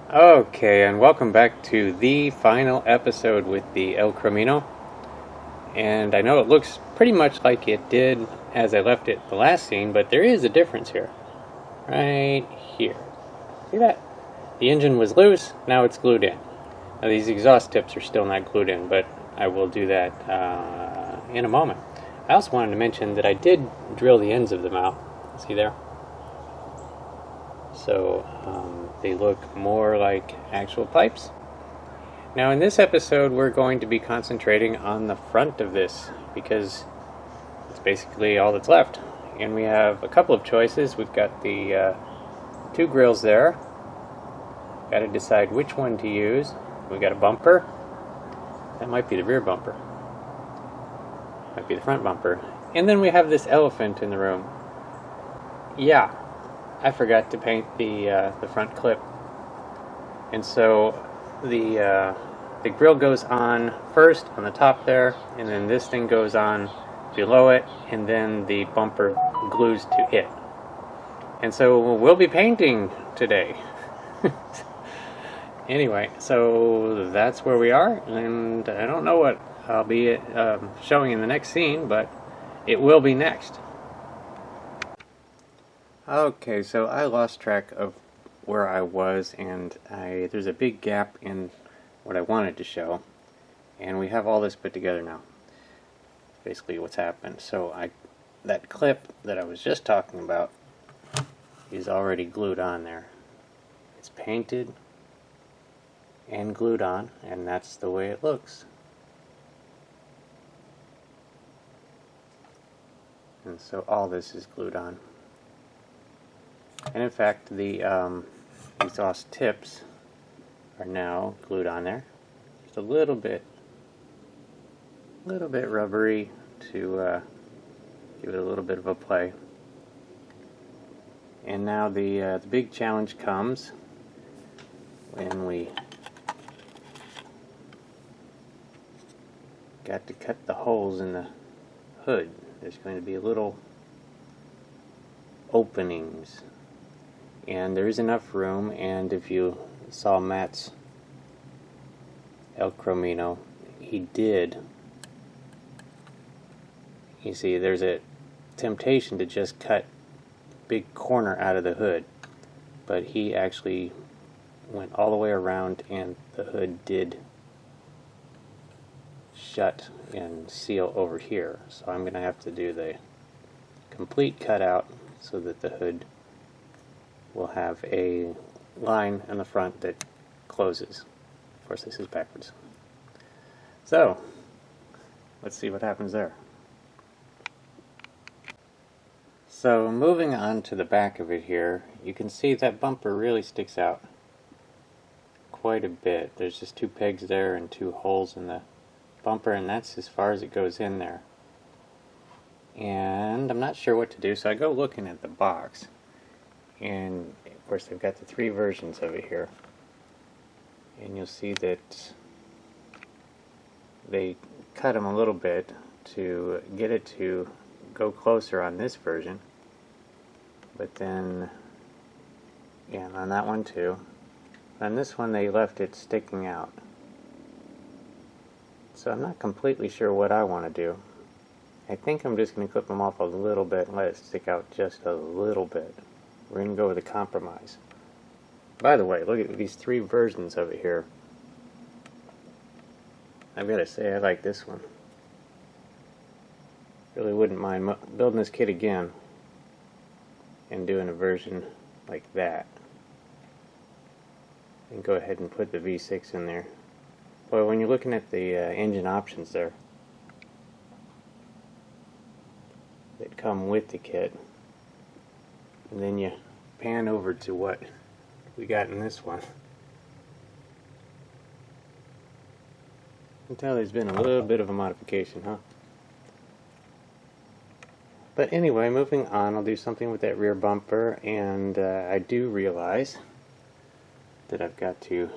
Okay, and welcome back to the final episode with the El Chromino. And I know it looks pretty much like it did as I left it the last scene, but there is a difference here. Right here. See that? The engine was loose, now it's glued in. Now these exhaust tips are still not glued in, but I will do that in a moment. I also wanted to mention that I did drill the ends of them out. See there? So they look more like actual pipes. Now in this episode we're going to be concentrating on the front of this because it's basically all that's left. And we have a couple of choices. We've got the two grills there. Got to decide which one to use. We got a bumper. That might be the rear bumper. Might be the front bumper. And then we have this elephant in the room. Yeah, I forgot to paint the front clip. And so the grill goes on first on the top there, and then this thing goes on below it, and then the bumper glues to it. And so we'll be painting today. Anyway, so that's where we are, and I don't know what I'll be showing in the next scene, but it will be next. Okay, so I lost track of where I was, and there's a big gap in what I wanted to show, and we have all this put together now. Basically what's happened. So that clip that I was just talking about is already glued on there. It's painted and glued on, and that's the way it looks. And so all this is glued on. And in fact, the exhaust tips are now glued on there. Just a little bit rubbery to give it a little bit of a play. And now the big challenge comes when we got to cut the holes in the hood. There's going to be little openings, and there is enough room. And if you saw Matt's El Chromino, he did. You see, there's a temptation to just cut big corner out of the hood, but he actually went all the way around, and the hood did shut and seal over here. So I'm going to have to do the complete cutout so that the hood will have a line in the front that closes. Of course, this is backwards. So let's see what happens there. So moving on to the back of it here, you can see that bumper really sticks out quite a bit. There's just two pegs there and two holes in the bumper, and that's as far as it goes in there. And I'm not sure what to do, so I go looking at the box, and of course they've got the three versions of it here, and you'll see that they cut them a little bit to get it to go closer on this version, but then and on that one too. On this one they left it sticking out. So I'm not completely sure what I want to do. I think I'm just going to clip them off a little bit and let it stick out just a little bit. We're going to go with a compromise. By the way, look at these three versions of it here. I've got to say I like this one. Really wouldn't mind building this kit again and doing a version like that. And go ahead and put the V6 in there. Boy, when you're looking at the engine options there that come with the kit, and then you pan over to what we got in this one, you can tell there's been a little bit of a modification, huh? But anyway, moving on, I'll do something with that rear bumper, and I do realize that I've got to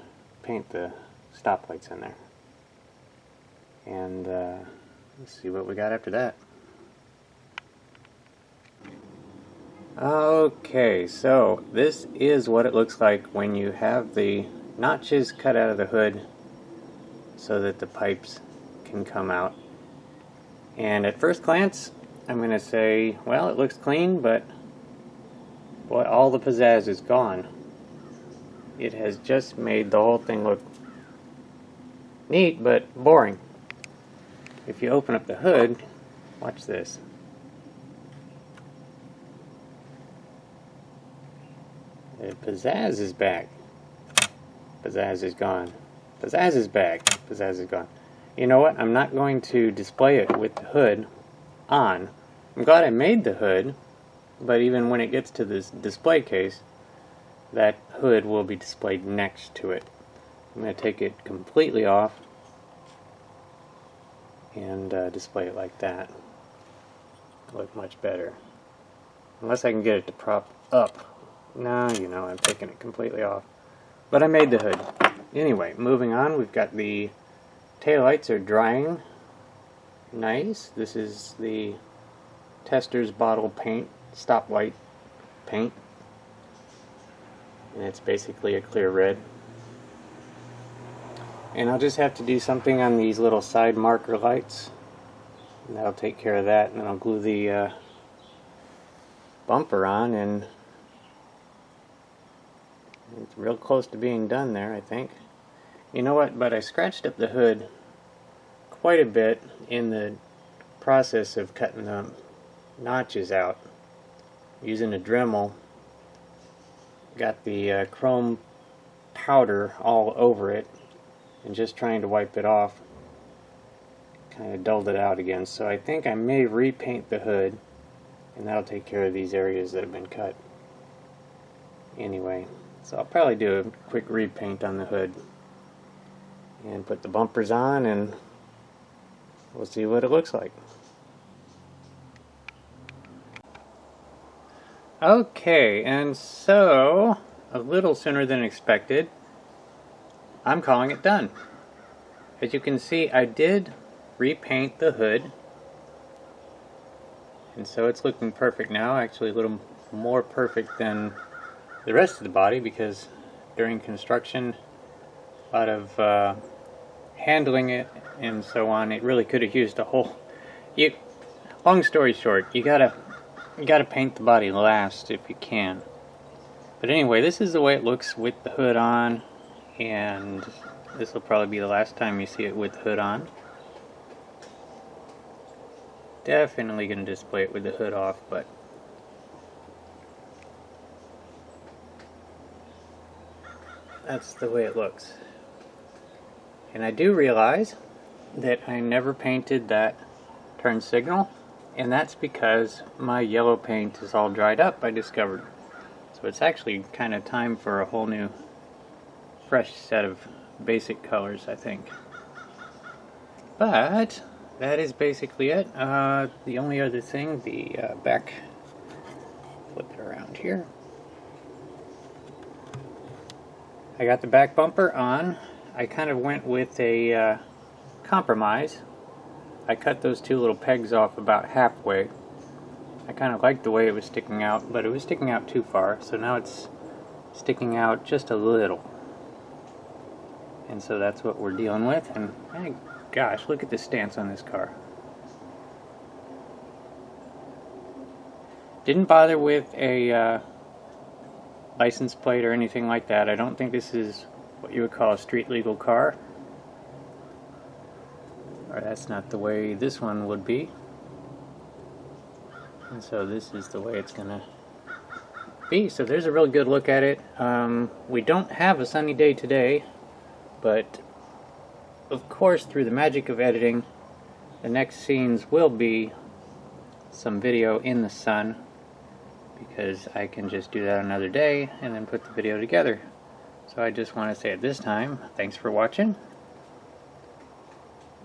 paint the stoplights in there. And let's see what we got after that. Okay, so this is what it looks like when you have the notches cut out of the hood so that the pipes can come out. And at first glance, I'm going to say, well, it looks clean, but boy, all the pizzazz is gone. It has just made the whole thing look neat, but boring. If you open up the hood, watch this. The pizzazz is back. Pizzazz is gone. Pizzazz is back. Pizzazz is gone. You know what? I'm not going to display it with the hood on. I'm glad I made the hood, but even when it gets to this display case, that hood will be displayed next to it. I'm going to take it completely off and display it like that. It'll look much better. Unless I can get it to prop up. No, you know, I'm taking it completely off. But I made the hood. Anyway, moving on, we've got the taillights are drying. Nice. This is the tester's bottle paint, stoplight paint. And it's basically a clear red. And I'll just have to do something on these little side marker lights. And that'll take care of that. And then I'll glue the bumper on, and it's real close to being done there, I think. You know what, but I scratched up the hood quite a bit in the process of cutting the notches out. Using a Dremel, got the chrome powder all over it, and just trying to wipe it off kind of dulled it out again. So I think I may repaint the hood, and that'll take care of these areas that have been cut. Anyway, so I'll probably do a quick repaint on the hood and put the bumpers on, and we'll see what it looks like. Okay, and so a little sooner than expected, I'm calling it done. As you can see, I did repaint the hood, and so it's looking perfect now. Actually a little more perfect than the rest of the body, because during construction, a lot of handling it and so on, it really could have used a whole... long story short, you gotta paint the body last if you can. But anyway, this is the way it looks with the hood on, and this will probably be the last time you see it with the hood on. Definitely going to display it with the hood off, but that's the way it looks. And I do realize that I never painted that turn signal, and that's because my yellow paint is all dried up, I discovered. So it's actually kind of time for a whole new fresh set of basic colors, I think. But that is basically it. The only other thing, the back, flip it around here. I got the back bumper on. I kind of went with a compromise. I cut those two little pegs off about halfway. I kind of liked the way it was sticking out, but it was sticking out too far, so now it's sticking out just a little. And so that's what we're dealing with. And my gosh, look at the stance on this car. Didn't bother with a license plate or anything like that. I don't think this is what you would call a street legal car. Or that's not the way this one would be. And so this is the way it's gonna be. So there's a real good look at it. We don't have a sunny day today, but of course through the magic of editing, the next scenes will be some video in the sun, because I can just do that another day and then put the video together. So I just want to say at this time, thanks for watching,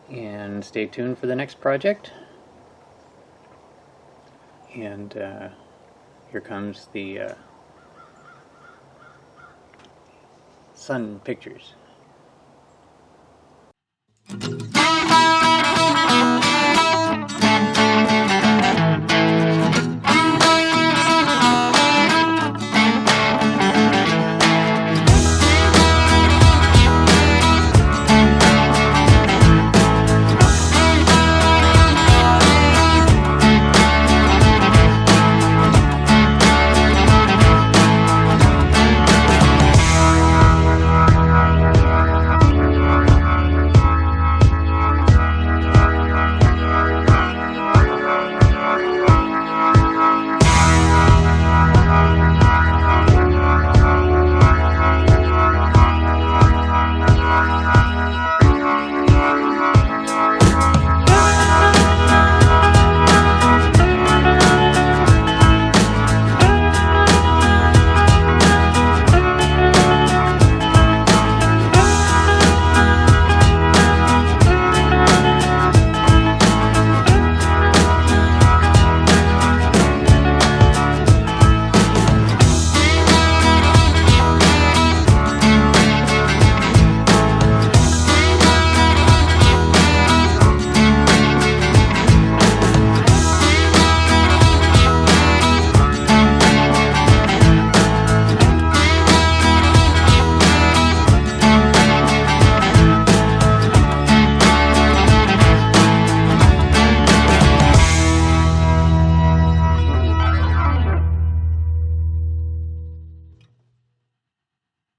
and stay tuned for the next project. And here comes the sun pictures.